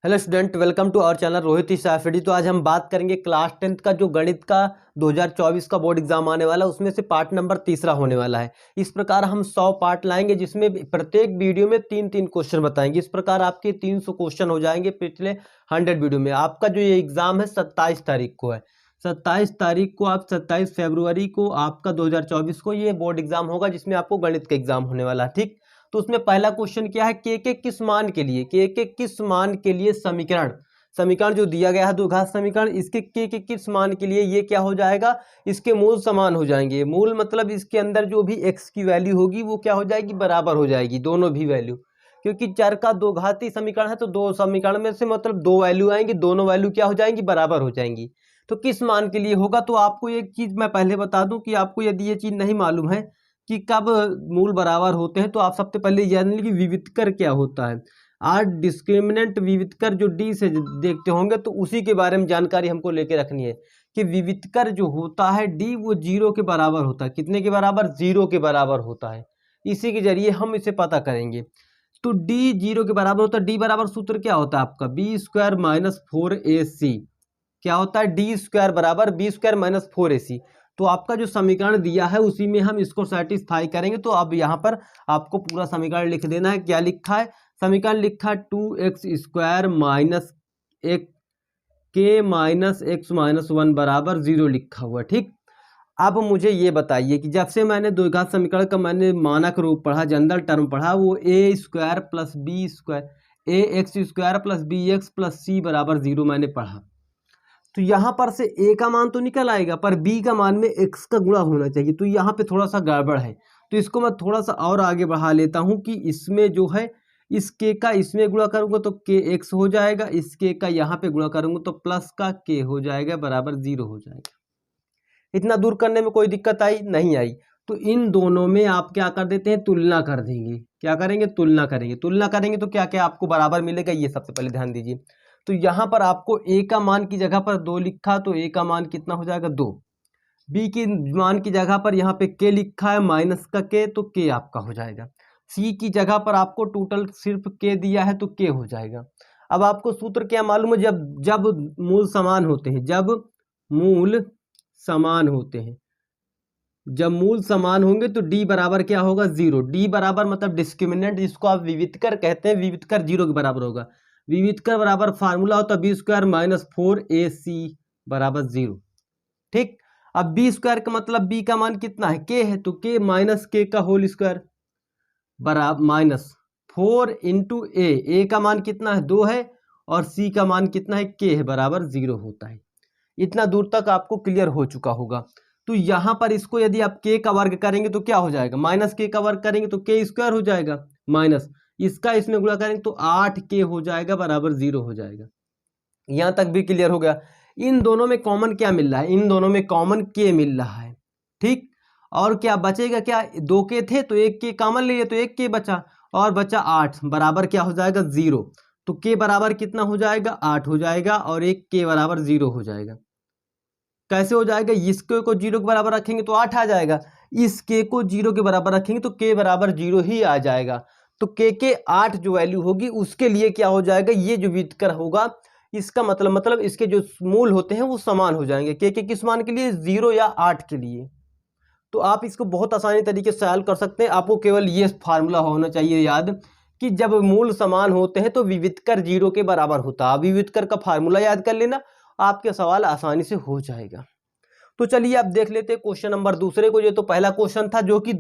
Hello student, welcome to our channel Rohit study. तो आज हम बात करेंगे क्लास 10th का जो गणित का 2024 का बोर्ड एग्जाम आने वाला है, उसमें से पार्ट नंबर तीसरा होने वाला है। इस प्रकार हम 100 पार्ट लाएंगे, जिसमें प्रत्येक वीडियो में 3-3 क्वेश्चन बताएंगे। इस प्रकार आपके 300 क्वेश्चन हो जाएंगे पिछले 100 वीडियो में। आपका जो ये एग्जाम है 27 तारीख को है। 27 तारीख को, आप 27 फरवरी को आपका 2024 को ये बोर्ड एग्जाम होगा, जिसमें आपको गणित का एग्जाम होने वाला है। ठीक, तो उसमें पहला क्वेश्चन क्या है, के किस मान के लिए, के किस मान के लिए समीकरण जो दिया गया है द्विघात समीकरण, इसके के किस मान के लिए ये क्या हो जाएगा, इसके मूल समान हो जाएंगे। मूल मतलब इसके अंदर जो भी x की वैल्यू होगी वो क्या हो जाएगी, बराबर हो जाएगी, दोनों भी वैल्यू। क्योंकि चर का दो घाती समीकरण है, तो दो समीकरण में से मतलब दो वैल्यू आएंगी, दोनों वैल्यू क्या हो जाएंगी, बराबर हो जाएंगी। तो किस मान के लिए होगा, तो आपको एक चीज मैं पहले बता दूं कि आपको यदि ये चीज नहीं मालूम है कि कब मूल बराबर होते हैं, तो आप सबसे पहले जान लीजिए कि विविधकर क्या होता है। आज डिस्क्रिमिनेंट विविधकर जो डी से देखते होंगे, तो उसी के बारे में जानकारी हमको लेके रखनी है कि विविधकर जो होता है डी, वो 0 के बराबर होता है। कितने के बराबर, 0 के बराबर होता है। इसी के जरिए हम इसे पता करेंगे। तो डी 0 के बराबर होता है। डी बराबर सूत्र क्या होता है आपका, b² - 4ac। क्या होता है, d² बराबर b² - 4ac। तो आपका जो समीकरण दिया है उसी में हम इसको सेटिस्फाई करेंगे। तो अब यहाँ पर आपको पूरा समीकरण लिख देना है। क्या लिखा है, समीकरण लिखा है 2x² - 1k - x - 1 बराबर 0 लिखा हुआ। ठीक, अब मुझे ये बताइए कि जब से मैंने द्विघात समीकरण का मैंने मानक रूप पढ़ा, जनरल टर्म पढ़ा, वो a² + b² ax² + bx + c बराबर 0 मैंने पढ़ा। तो यहाँ पर से a का मान तो निकल आएगा, पर b का मान में x का गुणा होना चाहिए। तो यहाँ पे थोड़ा सा गड़बड़ है, तो इसको मैं थोड़ा सा और आगे बढ़ा लेता हूँ कि इसमें जो है इस k का इसमें गुणा करूँगा तो kx हो जाएगा, इस k का यहाँ पे गुणा करूँगा तो प्लस का k हो जाएगा, बराबर 0 हो जाएगा। इतना दूर करने में कोई दिक्कत आई नहीं आई। तो इन दोनों में आप क्या कर देते हैं, तुलना कर देंगे। क्या करेंगे, तुलना करेंगे। तुलना करेंगे तो क्या क्या आपको बराबर मिलेगा, ये सबसे पहले ध्यान दीजिए। तो यहाँ पर आपको a का मान की जगह पर 2 लिखा, तो a का मान कितना हो जाएगा, 2। b की मान की जगह पर यहाँ पे k लिखा है, माइनस का k, तो k आपका हो जाएगा। c की जगह पर आपको टोटल सिर्फ k दिया है, तो k हो जाएगा। अब आपको सूत्र क्या मालूम है, जब जब मूल समान होते हैं, जब मूल समान होते हैं, जब मूल समान होंगे तो d बराबर क्या होगा, 0। d बराबर मतलब डिस्क्रिमिनेंट, जिसको आप विविधकर कहते हैं, विविधकर 0 के बराबर होगा। विविधकर बराबर फार्मूला होता है b² - 4ac बराबर 0। ठीक, अब b² का मतलब b का मान कितना है, k है, तो k - k का होल स्क्वायर बराबर माइनस 4 × a का मान कितना है, 2 है, और c का मान कितना है, k है, बराबर 0 होता है। इतना दूर तक आपको क्लियर हो चुका होगा। तो यहाँ पर इसको यदि आप k का वर्ग करेंगे तो क्या हो जाएगा, -k का वर्ग करेंगे तो k² हो जाएगा, माइनस इसका इसमें गुणा करेंगे तो 8k हो जाएगा, बराबर 0 हो जाएगा। यहाँ तक भी क्लियर हो गया। इन दोनों में कॉमन क्या मिल रहा है, इन दोनों में कॉमन k मिल रहा है। ठीक, और क्या बचेगा, क्या 2k थे तो 1k कॉमन ले लिए तो 1k बचा, और बचा 8 बराबर क्या हो जाएगा, 0। तो k बराबर कितना हो जाएगा, 8 हो जाएगा, और 1k बराबर 0 हो जाएगा। कैसे हो जाएगा, इसके को 0 के बराबर रखेंगे तो 8 आ जाएगा, इस k को 0 के बराबर रखेंगे तो k बराबर 0 ही आ जाएगा। तो k के 8 जो वैल्यू होगी उसके लिए क्या हो जाएगा, ये जो विविधकर होगा, इसका मतलब इसके जो मूल होते हैं वो समान हो जाएंगे। k के किस मान के लिए, 0 या 8 के लिए। तो आप इसको बहुत आसानी तरीके से हल कर सकते हैं। आपको केवल ये फार्मूला होना चाहिए याद कि जब मूल समान होते हैं तो विविधकर 0 के बराबर होता है। विविधकर का फार्मूला याद कर लेना, आपके सवाल आसानी से हो जाएगा। तो चलिए अब देख लेते हैं क्वेश्चन नंबर दूसरे को। ये तो पहला क्वेश्चन था जो कि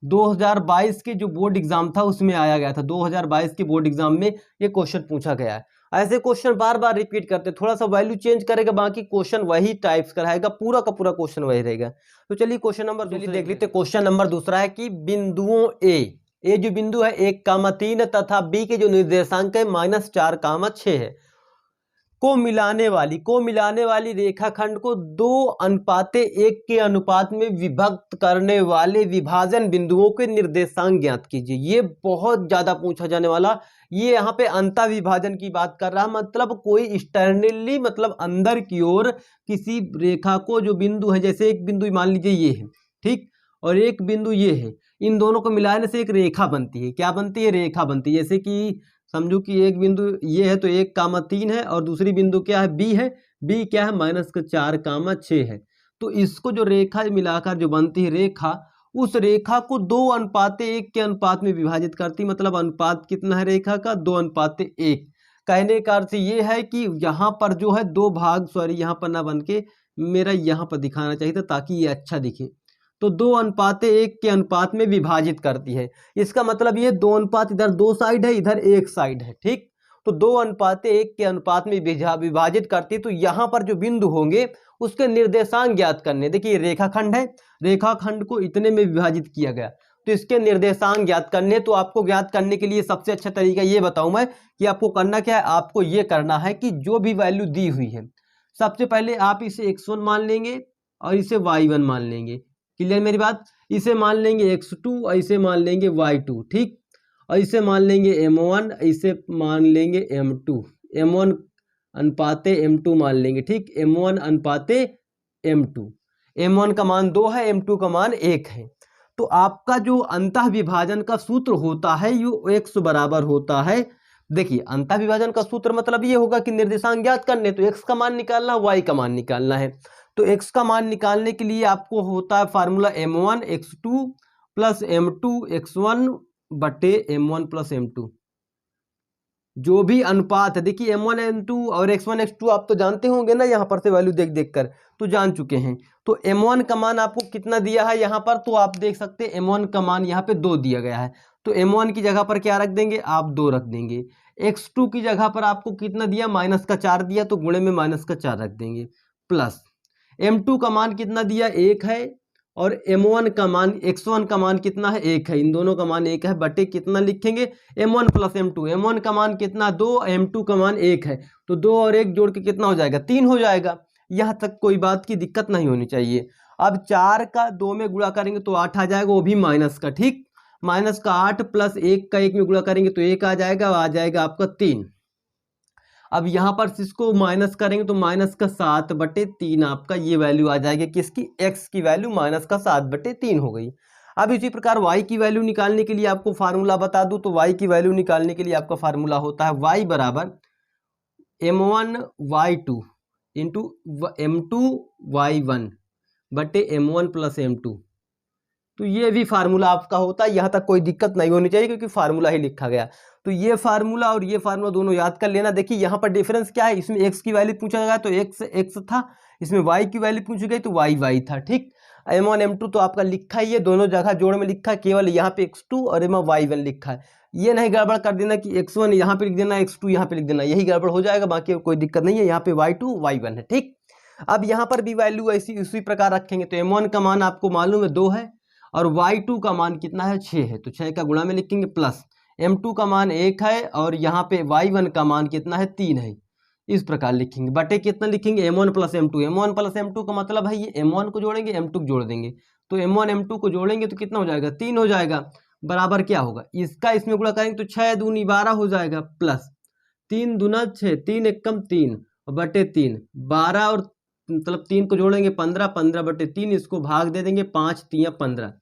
2022 के जो बोर्ड एग्जाम था उसमें आया गया था। 2022 के बोर्ड एग्जाम में ये क्वेश्चन पूछा गया है। ऐसे क्वेश्चन बार बार रिपीट करते, थोड़ा सा वैल्यू चेंज करेगा, बाकी क्वेश्चन वही टाइप्स कराएगा, पूरा का पूरा क्वेश्चन वही रहेगा। तो चलिए क्वेश्चन नंबर दूसरा देख लेते। क्वेश्चन नंबर दूसरा है कि बिंदुओं ए जो बिंदु है 1,3 तथा बी के जो निर्देशांक है -4,6 है, को मिलाने वाली रेखाखंड को 2:1 के अनुपात में विभक्त करने वाले विभाजन बिंदुओं के निर्देशांक ज्ञात कीजिए। ये बहुत ज्यादा पूछा जाने वाला, ये यहाँ पे अंतर विभाजन की बात कर रहा है, मतलब कोई एक्सटर्नली, मतलब अंदर की ओर किसी रेखा को, जो बिंदु है, जैसे एक बिंदु मान लीजिए ये है, ठीक, और एक बिंदु ये है, इन दोनों को मिलाने से एक रेखा बनती है। क्या बनती है, रेखा बनती है। जैसे कि समझो कि एक बिंदु ये है तो 1,3 है और दूसरी बिंदु क्या है बी है, बी क्या है -4,6 है। तो इसको जो रेखा मिलाकर जो बनती है रेखा, उस रेखा को 2:1 के अनुपात में विभाजित करती, मतलब अनुपात कितना है रेखा का 2:1। कहने का अर्थ ये है कि यहाँ पर जो है दो भाग, सॉरी यहाँ पर ना बन के मेरा यहाँ पर दिखाना चाहिए था ताकि ये अच्छा दिखे। तो 2:1 के अनुपात में विभाजित करती है। इसका मतलब ये 2 अनुपात, इधर 2 साइड है इधर 1 साइड है, ठीक। तो 2:1 के अनुपात में विभाजित करती है। तो यहाँ पर जो बिंदु होंगे उसके निर्देशांक ज्ञात करने, देखिए रेखाखंड है, रेखाखंड को इतने में विभाजित किया गया तो इसके निर्देशांक ज्ञात करने। तो आपको ज्ञात करने के लिए सबसे अच्छा तरीका ये बताऊं मैं कि आपको करना क्या है, आपको ये करना है कि जो भी वैल्यू दी हुई है सबसे पहले आप इसे x1 मान लेंगे और इसे y1 मान लेंगे। क्लियर मेरी बात। इसे मान लेंगे x2 और इसे मान लेंगे y2, ठीक। और इसे मान लेंगे m1, इसे मान लेंगे m2, m1 अनुपाते m2 मान लेंगे, ठीक। m1 अनुपाते m2, m1 का मान 2 है, m2 का मान 1 है। तो आपका जो अंतः विभाजन का सूत्र होता है ये x बराबर होता है, देखिए अंतः विभाजन का सूत्र मतलब ये होगा कि निर्देशांक ज्ञात करने, तो x का मान निकालना, y का मान निकालना है। तो x का मान निकालने के लिए आपको होता है formula m1 x2 plus m2 x1 बटे m1 प्लस m2। जो भी अनुपात है, देखिए m1 m2 और x1 x2 आप तो जानते होंगे ना, यहाँ पर से वैल्यू देख देख कर तो जान चुके हैं। तो m1 का मान आपको कितना दिया है यहाँ पर, तो आप देख सकते हैं m1 का मान यहाँ पे 2 दिया गया है। तो m1 की जगह पर क्या रख देंगे आप 2 रख देंगे। x2 की जगह पर आपको कितना दिया -4 दिया तो गुणे में -4 रख देंगे, प्लस m2 का मान कितना दिया 1 है और m1 का मान x1 का मान कितना है 1 है, इन दोनों का मान 1 है बटे कितना लिखेंगे m1 प्लस m2, m1 का मान कितना 2, m2 का मान 1 है तो 2 और 1 जोड़ के कितना हो जाएगा 3 हो जाएगा। यहाँ तक कोई बात की दिक्कत नहीं होनी चाहिए। अब 4 का 2 में गुणा करेंगे तो 8 आ जाएगा, वो भी माइनस का, ठीक। माइनस का 8 प्लस 1 का 1 में गुणा करेंगे तो 1 आ जाएगा आपका 3। अब यहाँ पर इसको माइनस करेंगे तो -7/3 आपका ये वैल्यू आ जाएगी किसकी, x की वैल्यू -7/3 हो गई। अब इसी प्रकार y की वैल्यू निकालने के लिए आपको फार्मूला बता दूं, तो y की वैल्यू निकालने के लिए आपका फार्मूला होता है y बराबर m1 y2 into m2 y1 बटे m1 प्लस m2। तो ये भी फार्मूला आपका होता है, यहाँ तक कोई दिक्कत नहीं होनी चाहिए क्योंकि फार्मूला ही लिखा गया। तो ये फार्मूला और ये फार्मूला दोनों याद कर लेना। देखिए यहाँ पर डिफरेंस क्या है, इसमें x की वैल्यू पूछा गया तो x था, इसमें y की वैल्यू पूछी गई तो y था, ठीक। m1 m2 तो आपका लिखा ही है, दोनों जगह जोड़ में लिखा है, केवल यहाँ पे x2 और m y1 लिखा है। ये नहीं गड़बड़ कर देना कि x1 यहाँ पे लिख देना x2 यहाँ पे लिख देना, यही गड़बड़ हो जाएगा, बाकी कोई दिक्कत नहीं है। यहाँ पे y2 y1 है, ठीक। अब यहाँ पर भी वैल्यू ऐसी उसी प्रकार रखेंगे। तो m1 का मान आपको मालूम है 2 है और y2 का मान कितना है 6 है, तो 6 का गुणा में लिखेंगे, प्लस m2 का मान 1 है और यहाँ पे y1 का मान कितना है 3 है, इस प्रकार लिखेंगे, बटे कितना लिखेंगे m1 plus m2। m1 plus m2 का मतलब है ये m1 को जोड़ेंगे m2 को जोड़ देंगे, तो m1 m2 को जोड़ेंगे तो कितना हो जाएगा 3 हो जाएगा, बराबर क्या होगा इसका इसमें गुणा करेंगे तो 6 दूनी 12 हो जाएगा, प्लस 3 दूना 6, 3 एकम 3 बटे 3 12 और मतलब 3 को जोड़ेंगे 15, 15/3 इसको भाग दे देंगे 5 3 15।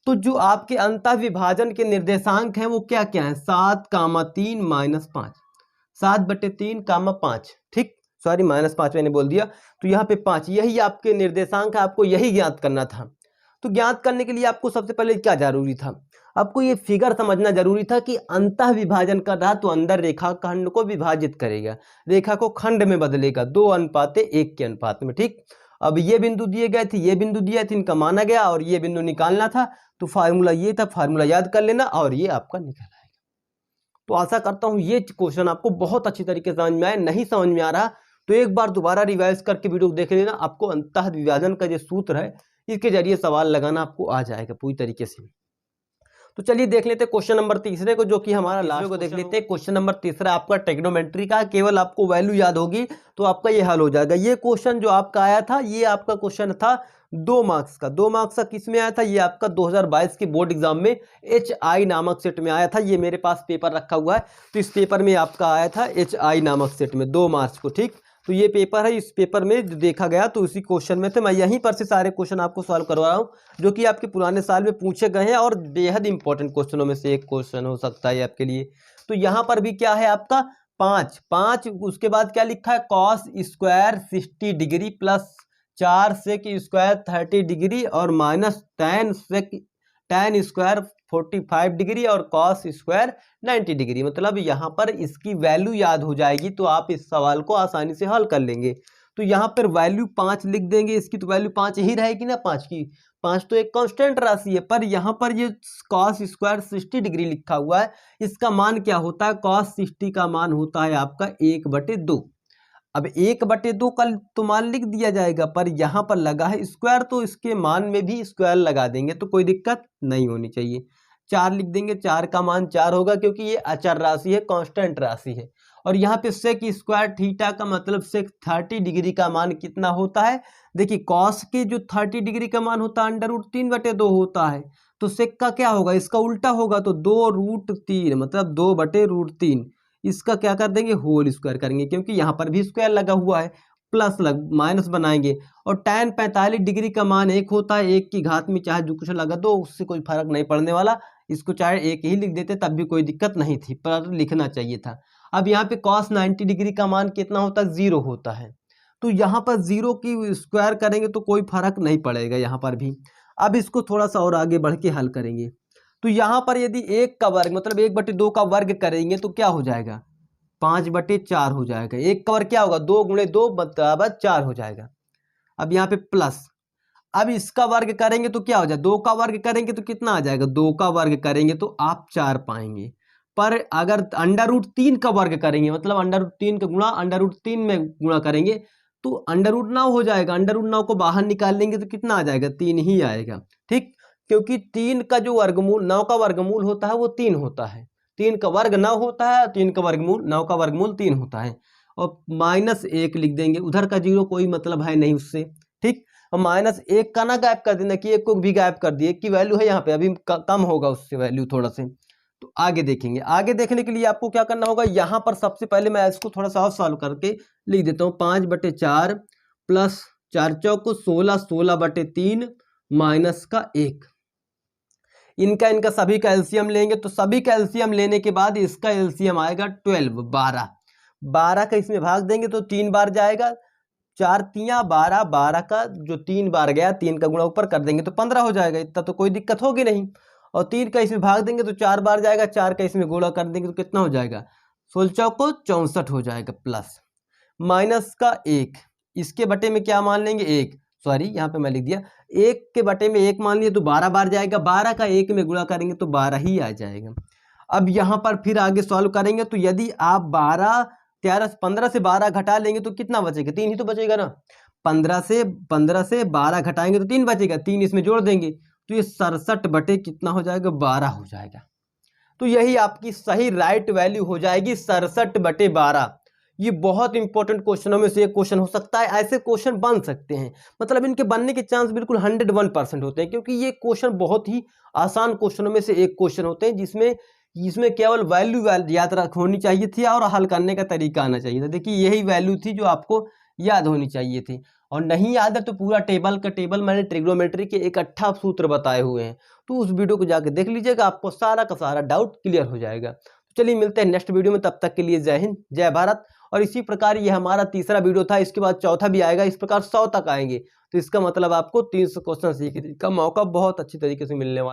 तो जो आपके अंतः विभाजन के निर्देशांक हैं वो क्या क्या है 7,3 -5, 7/3 5, ठीक। सॉरी -5 मैंने बोल दिया, तो यहाँ पे 5, यही आपके निर्देशांक है, आपको यही ज्ञात करना था। तो ज्ञात करने के लिए आपको सबसे पहले क्या जरूरी था, आपको ये फिगर समझना जरूरी था कि अंतः विभाजन कर रहा तो अंदर रेखा खंड को विभाजित करेगा, रेखा को खंड में बदलेगा 2:1 के अनुपात में, ठीक। अब ये बिंदु दिए गए थे, ये बिंदु दिया था, इनका माना गया और ये बिंदु निकालना था, तो फार्मूला ये था, फार्मूला याद कर लेना और ये आपका निकल आएगा। तो आशा करता हूँ ये क्वेश्चन आपको बहुत अच्छी तरीके से समझ में आया। नहीं समझ में आ रहा तो एक बार दोबारा रिवाइज करके वीडियो देख लेना, आपको अंतः विभाजन का जो सूत्र है इसके जरिए सवाल लगाना आपको आ जाएगा पूरी तरीके से। तो चलिए देख लेते हैं क्वेश्चन नंबर तीसरे को, जो कि हमारा लास्ट को देख लेते हैं। क्वेश्चन नंबर तीसरा आपका ट्रिग्नोमेट्री का, केवल आपको वैल्यू याद होगी तो आपका ये हल हो जाएगा। ये क्वेश्चन जो आपका आया था ये आपका क्वेश्चन था 2 मार्क्स का। 2 मार्क्स का किस में आया था, ये आपका 2022 के बोर्ड एग्जाम में HI नामक सेट में आया था। ये मेरे पास पेपर रखा हुआ है, तो इस पेपर में आपका आया था HI नामक सेट में 2 मार्च को, ठीक। तो ये पेपर है, इस पेपर में जो देखा गया तो उसी क्वेश्चन में थे। मैं यहीं पर से सारे क्वेश्चन आपको सॉल्व करवा रहा हूँ जो कि आपके पुराने साल में पूछे गए हैं और बेहद इंपॉर्टेंट क्वेश्चनों में से एक क्वेश्चन हो सकता है आपके लिए। तो यहाँ पर भी क्या है आपका 5, 5 उसके बाद क्या लिखा है cos square 60 degree plus 4 sec square 30 degree और माइनस tan स्क्वायर 45 डिग्री और कॉस स्क्वायर 90 डिग्री। मतलब यहाँ पर इसकी वैल्यू याद हो जाएगी तो आप इस सवाल को आसानी से हल कर लेंगे। तो यहाँ पर वैल्यू 5 लिख देंगे, इसकी तो वैल्यू 5 ही रहेगी ना, 5 की 5 तो एक कांस्टेंट राशि है, पर यहाँ पर ये कॉस स्क्वायर 60 डिग्री लिखा हुआ है, इसका मान क्या होता है, कॉस 60 का मान होता है आपका 1/2। अब 1/2 का तो मान लिख दिया जाएगा, पर यहाँ पर लगा है स्क्वायर तो इसके मान में भी स्क्वायर लगा देंगे तो कोई दिक्कत नहीं होनी चाहिए। 4 लिख देंगे, 4 का मान 4 होगा क्योंकि ये अचर राशि है, कांस्टेंट राशि है। और यहाँ पे सेक स्क्वायर थीटा का मतलब सेक 30 डिग्री का मान कितना होता है, देखिए कॉस के जो 30 डिग्री का मान होता है √3/2 होता है, तो सेक का क्या होगा, इसका उल्टा होगा तो 2√3 मतलब 2/√3, इसका क्या कर देंगे होल स्क्वायर करेंगे क्योंकि यहाँ पर भी स्क्वायर लगा हुआ है, प्लस माइनस बनाएंगे। और tan 45 डिग्री का मान 1 होता है, 1 की घात में चाहे जो कुछ लगा दो उससे कोई फर्क नहीं पड़ने वाला, इसको चाहे 1 ही लिख देते तब भी कोई दिक्कत नहीं थी, पर लिखना चाहिए था। अब यहाँ पे cos 90 डिग्री का मान कितना होता है, 0 होता है, तो यहाँ पर 0 की स्क्वायर करेंगे तो कोई फर्क नहीं पड़ेगा यहाँ पर भी। अब इसको थोड़ा सा और आगे बढ़ के हल करेंगे, तो यहाँ पर यदि 1 का वर्ग मतलब 1/2 का वर्ग करेंगे तो क्या हो जाएगा, 5/4 हो जाएगा। 1 का वर्ग क्या होगा, 2 × 2 = 4 हो जाएगा। अब यहाँ पे प्लस, अब इसका वर्ग करेंगे तो क्या हो जाए, 2 का वर्ग करेंगे तो कितना आ जाएगा, 2 का वर्ग करेंगे तो आप 4 पाएंगे। पर अगर √3 का वर्ग करेंगे मतलब √3 का गुणा √3 में गुणा करेंगे तो √9 हो जाएगा, √9 को बाहर निकाल लेंगे तो कितना आ जाएगा, 3 ही आएगा। ठीक, क्योंकि 3 का जो वर्गमूल 9 का वर्गमूल होता है वो 3 होता है, 3 का वर्ग 9 होता है, 3 का वर्गमूल 9 का वर्गमूल 3 होता है। और -1 लिख देंगे, उधर का 0 कोई मतलब है नहीं उससे। ठीक, और -1 का ना गायब कर देना कि 1 को भी गायब कर दिए, 1 की वैल्यू है यहाँ पे अभी कम होगा उससे वैल्यू थोड़ा से। तो आगे देखेंगे, आगे देखने के लिए आपको क्या करना होगा, यहाँ पर सबसे पहले मैं इसको थोड़ा सा और सॉल्व करके लिख देता हूँ। 5/4 प्लस 4 चौको 16, 16/3 माइनस का 1, इनका सभी का एलसीएम लेंगे तो सभी का एलसीएम लेने के बाद इसका एलसीएम आएगा 12, 12 का इसमें भाग देंगे तो 3 बार जाएगा, 4 तियाँ 12, 12 का जो 3 बार गया 3 का गुणा ऊपर कर देंगे तो 15 हो जाएगा, इतना तो कोई दिक्कत होगी नहीं। और 3 का इसमें भाग देंगे तो 4 बार जाएगा, 4 का इसमें गुणा कर देंगे तो कितना हो जाएगा, 16 चौको 64 हो जाएगा, प्लस माइनस का 1, इसके बटे में क्या मान लेंगे 1, सॉरी यहाँ पे मैं लिख दिया 1 के बटे में 1 मान लिया तो 12 बार जाएगा, 12 का 1 में गुणा करेंगे तो 12 ही आ जाएगा। अब यहाँ पर फिर आगे सॉल्व करेंगे तो यदि आप 15 से 12 घटा लेंगे तो कितना बचेगा, 3 ही तो बचेगा ना, 15 से 12 घटाएंगे तो 3 बचेगा, 3 इसमें जोड़ देंगे तो ये 67 बटे कितना हो जाएगा, 12 हो जाएगा। तो यही आपकी सही राइट वैल्यू हो जाएगी 67/12। ये बहुत इंपॉर्टेंट क्वेश्चनों में से एक क्वेश्चन हो सकता है, ऐसे क्वेश्चन बन सकते हैं, मतलब इनके बनने के चांस बिल्कुल 101% होते हैं, क्योंकि ये क्वेश्चन बहुत ही आसान क्वेश्चनों में से एक क्वेश्चन होते हैं जिसमें केवल वैल्यू याद होनी चाहिए थी और हल करने का तरीका आना चाहिए था। देखिए यही वैल्यू थी जो आपको याद होनी चाहिए थी, और नहीं याद है तो पूरा टेबल का टेबल मैंने ट्रिग्नोमेट्री के इकट्ठा सूत्र बताए हुए हैं, तो उस वीडियो को जाकर देख लीजिएगा, आपको सारा का सारा डाउट क्लियर हो जाएगा। तो चलिए मिलते हैं नेक्स्ट वीडियो में, तब तक के लिए जय हिंद जय भारत। और इसी प्रकार ये हमारा तीसरा वीडियो था, इसके बाद चौथा भी आएगा, इस प्रकार 100 तक आएंगे, तो इसका मतलब आपको 300 क्वेश्चन सीखने का मौका बहुत अच्छी तरीके से मिलने वाला है।